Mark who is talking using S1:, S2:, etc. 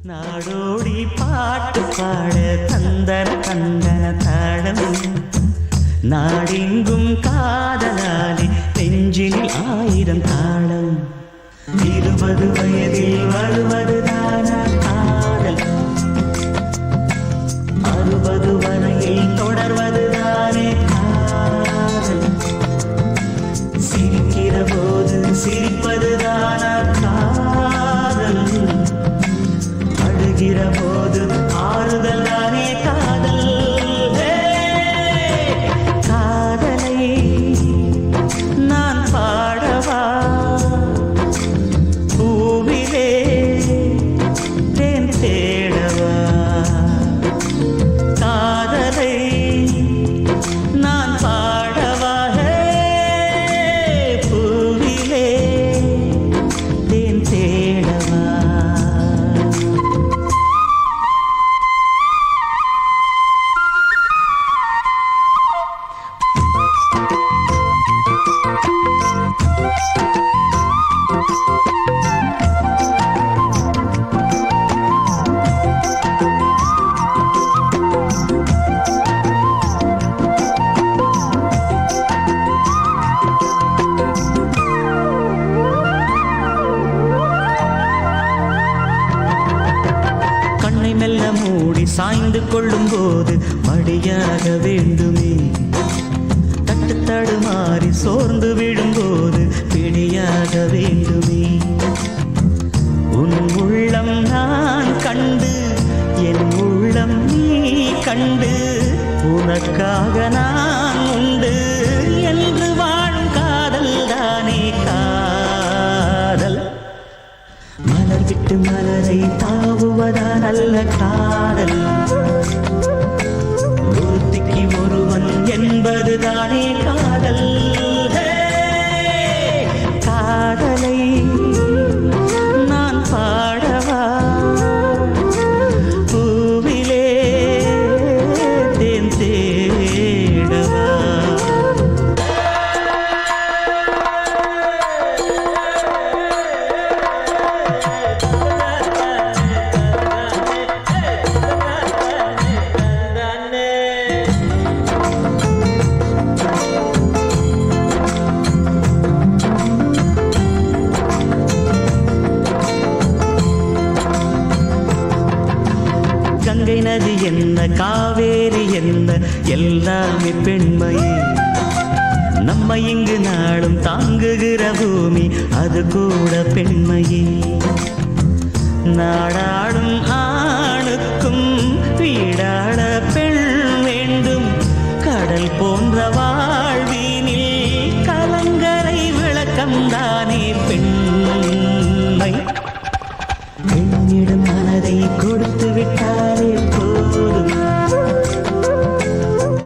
S1: நாடோடி பாட்டு பாட தந்தன தந்தன தாளம் நாடெங்கும் காதலாலே நெஞ்சினில் 1000 தாளம் 20 வயதில் வருவதுதான காதல் 60 வரையில் தொடர்வதுதானே காதல் சிரிக்கிற போது சிரிப்பதுதான காதல் அழுகிற போது ஆறுதல் தானே காதல் காதலை நான் பாடவா பூவிலே தேன் தேடவா காதலை நான் பாடவா பூவிலே தேன் தேடவா மெல்ல மூடி சாய்ந்து கொள்ளும் போது மடியாக வேண்டுமே தட்டு தடுமாறி சோர்ந்து விடும்போது பிடியாக வேண்டுமே உன் உள்ளம் நான் கண்டு என் உள்ளம் நீ கண்டு உனக்காக நான் உண்டு என்று வாழும் காதல் தானே காதல் மலர் விட்டு மலரை தாவுவதா நல்ல காதல் ஒருத்திக்கு ஒருவன் என்பதுதானே காதல் காதலை நான் பாடவா பூவிலே தேன் தேடவா கங்கை நதி என்ன காவேரி என்ன எல்லாமே பெண்மையே நம்ம இங்கு நாளும் தாங்குகிற பூமி அது கூட பெண்மையே நாடாடும் ஆணுக்கும் வீடாட பெண் வேண்டும் கடல் போன்ற வாழ்வினில் கலங்கரை விளக்கம் தானே பெண்மை பெண்ணிடம் மனதை கொடுத்து விட்டார்